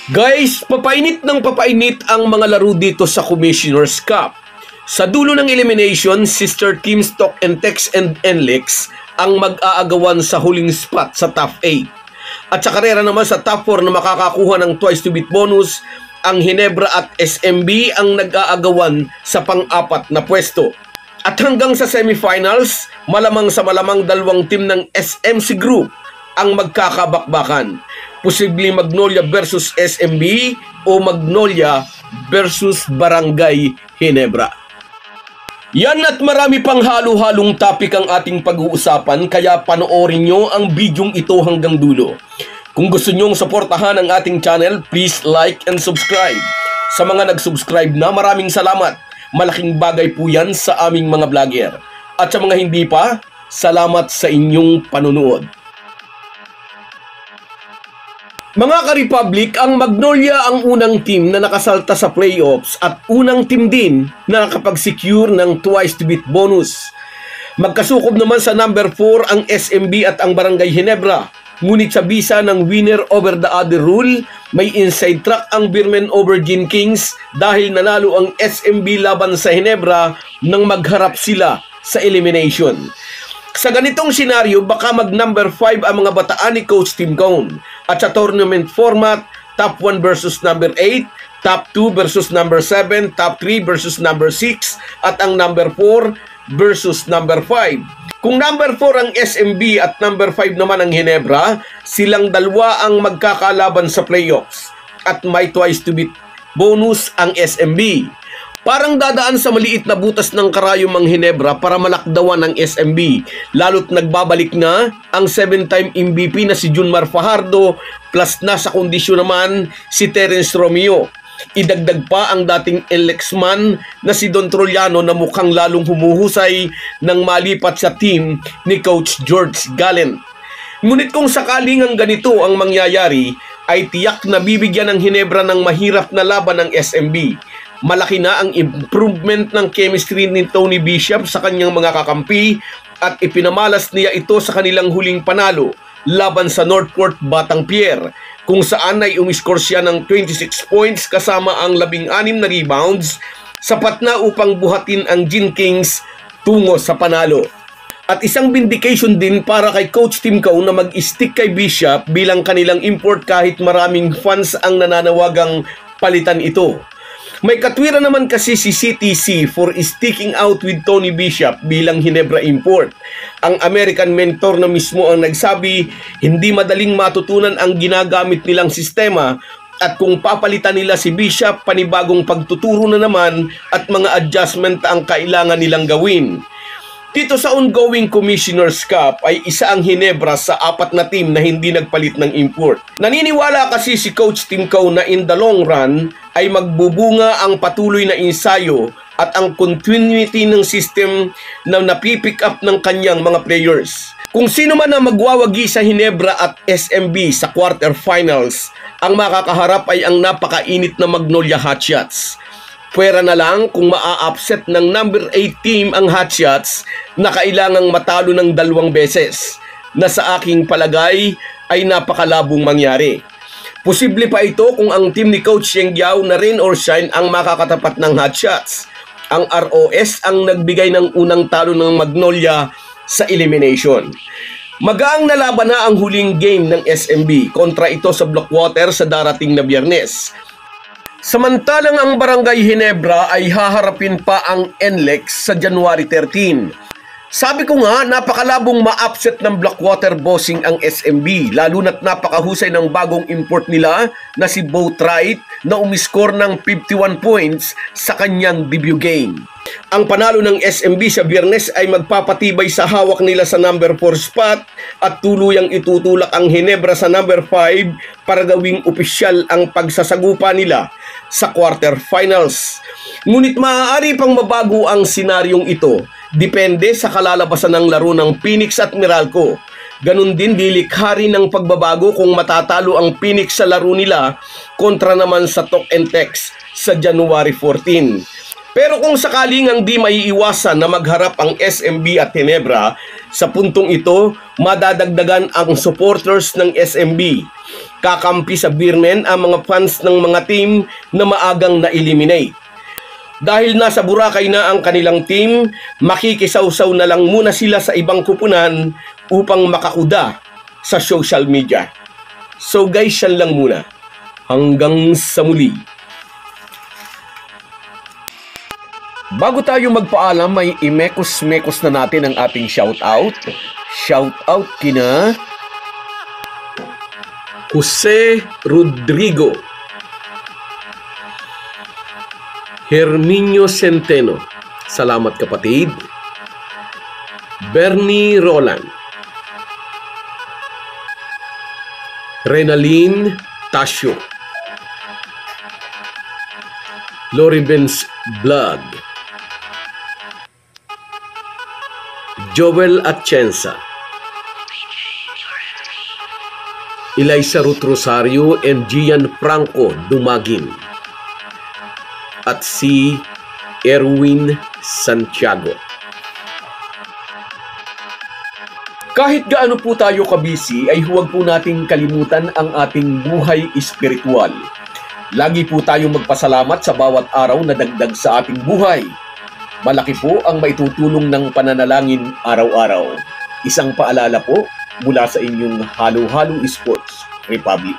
Guys, papainit ng papainit ang mga laro dito sa Commissioner's Cup. Sa dulo ng elimination, sister teams Tok and Tex and NLEX ang mag-aagawan sa huling spot sa top 8. At sa karera naman sa top 4 na makakakuha ng twice to beat bonus, ang Ginebra at SMB ang nag-aagawan sa pang-apat na pwesto. At hanggang sa semifinals, malamang sa malamang dalawang team ng SMC Group ang magkakabakbakan. Posibleng Magnolia versus SMB o Magnolia versus Barangay Ginebra. Yan at marami pang halo-halong topic ang ating pag-uusapan, kaya panoorin nyo ang bidyong ito hanggang dulo. Kung gusto nyong suportahan ang ating channel, please like and subscribe. Sa mga nag-subscribe na, maraming salamat. Malaking bagay po yan sa aming mga vlogger. At sa mga hindi pa, salamat sa inyong panunood. Mga ka-Republic, ang Magnolia ang unang team na nakasalta sa playoffs at unang team din na nakapag-secure ng twice to beat bonus. Magkasukob naman sa number 4 ang SMB at ang Barangay Ginebra. Ngunit sa bisa ng winner over the other rule, may inside track ang Beermen over Gin Kings dahil nanalo ang SMB laban sa Ginebra nang magharap sila sa elimination. Sa ganitong senaryo, baka mag-number 5 ang mga bataan ni Coach Tim Cone. At sa tournament format, top 1 versus number 8, top 2 versus number 7, top 3 versus number 6, at ang number 4 versus number 5. Kung number 4 ang SMB at number 5 naman ang Ginebra, silang dalawa ang magkakalaban sa playoffs. At may twice to beat bonus ang SMB. Parang dadaan sa maliit na butas ng karayom ang Ginebra para malakdawan ng SMB. Lalo't nagbabalik na ang 7-time MVP na si Junmar Fajardo plus nasa kondisyon naman si Terence Romeo. Idagdag pa ang dating NLEX-man na si Don Trollano na mukhang lalong humuhusay nang malipat sa team ni Coach George Gallen. Ngunit kung sakaling ang ganito ang mangyayari, ay tiyak na bibigyan ng Ginebra ng mahirap na laban ng SMB. Malaki na ang improvement ng chemistry ni Tony Bishop sa kanyang mga kakampi at ipinamalas niya ito sa kanilang huling panalo laban sa Northport Batang Pier, kung saan ay umiskor siya ng 26 points kasama ang 16 na rebounds, sapat na upang buhatin ang Gin Kings tungo sa panalo. At isang vindication din para kay Coach Tim Cone na mag-stick kay Bishop bilang kanilang import kahit maraming fans ang nananawagang palitan ito. May katwiran naman kasi si CTC for sticking out with Tony Bishop bilang Ginebra import. Ang American mentor na mismo ang nagsabi, hindi madaling matutunan ang ginagamit nilang sistema at kung papalitan nila si Bishop, panibagong pagtuturo na naman at mga adjustment ang kailangan nilang gawin. Dito sa ongoing Commissioner's Cup ay isa ang Ginebra sa 4 na team na hindi nagpalit ng import. Naniniwala kasi si Coach Tim Cone na in the long run ay magbubunga ang patuloy na ensayo at ang continuity ng system na napipick up ng kanyang mga players. Kung sino man ang magwawagi sa Ginebra at SMB sa quarterfinals, ang makakaharap ay ang napakainit na Magnolia Hotshots. Pwera na lang kung maa-upset ng number 8 team ang Hotshots na kailangang matalo ng 2 beses, na sa aking palagay ay napakalabong mangyari. Posible pa ito kung ang team ni Coach Yeng Giao na rain or shine ang makakatapat ng Hotshots. Ang ROS ang nagbigay ng unang talo ng Magnolia sa elimination. Magaang nalaban na ang huling game ng SMB kontra ito sa Blackwater sa darating na Biyernes. Samantalang ang Barangay Ginebra ay haharapin pa ang NLEX sa January 13. Sabi ko nga, napakalabong ma-upset ng Blackwater bossing ang SMB, lalo na't napakahusay ng bagong import nila na si Boatwright na umiskor ng 51 points sa kanyang debut game. Ang panalo ng SMB sa Biyernes ay magpapatibay sa hawak nila sa number 4 spot at tuluyang itutulak ang Ginebra sa number 5 para gawing opisyal ang pagsasagupa nila sa quarterfinals. Ngunit maaari pang mabago ang senaryong ito, depende sa kalalabasan ng laro ng Phoenix at Meralco. Ganun din dilikhari ng pagbabago kung matatalo ang Phoenix sa laro nila kontra naman sa Tok and Tex sa January 14. Pero kung sakaling ang di maiiwasan na magharap ang SMB at Ginebra, sa puntong ito, madadagdagan ang supporters ng SMB. Kakampi sa Beermen ang mga fans ng mga team na maagang na-eliminate. Dahil nasa Boracay na ang kanilang team, makikisawsaw na lang muna sila sa ibang kupunan upang makakuda sa social media. So guys, yan lang muna. Hanggang sa muli. Bago tayo magpaalam, may imekos-mekos na natin ang ating shoutout. Shoutout kina Jose Rodrigo, Herminio Centeno, salamat kapatid. Bernie Roland, Renaline Tasio, Loribens Vlog, Joel Atienza, Eliza Ruth Rosario and Gian Franco Dumagin, at si Erwin Santiago. Kahit gaano po tayo kabisi ay huwag po nating kalimutan ang ating buhay espiritual. Lagi po tayong magpasalamat sa bawat araw na dagdag sa ating buhay. Malaki po ang maitutulong ng pananalangin araw-araw. Isang paalala po mula sa inyong Halo-Halo Sports Republic.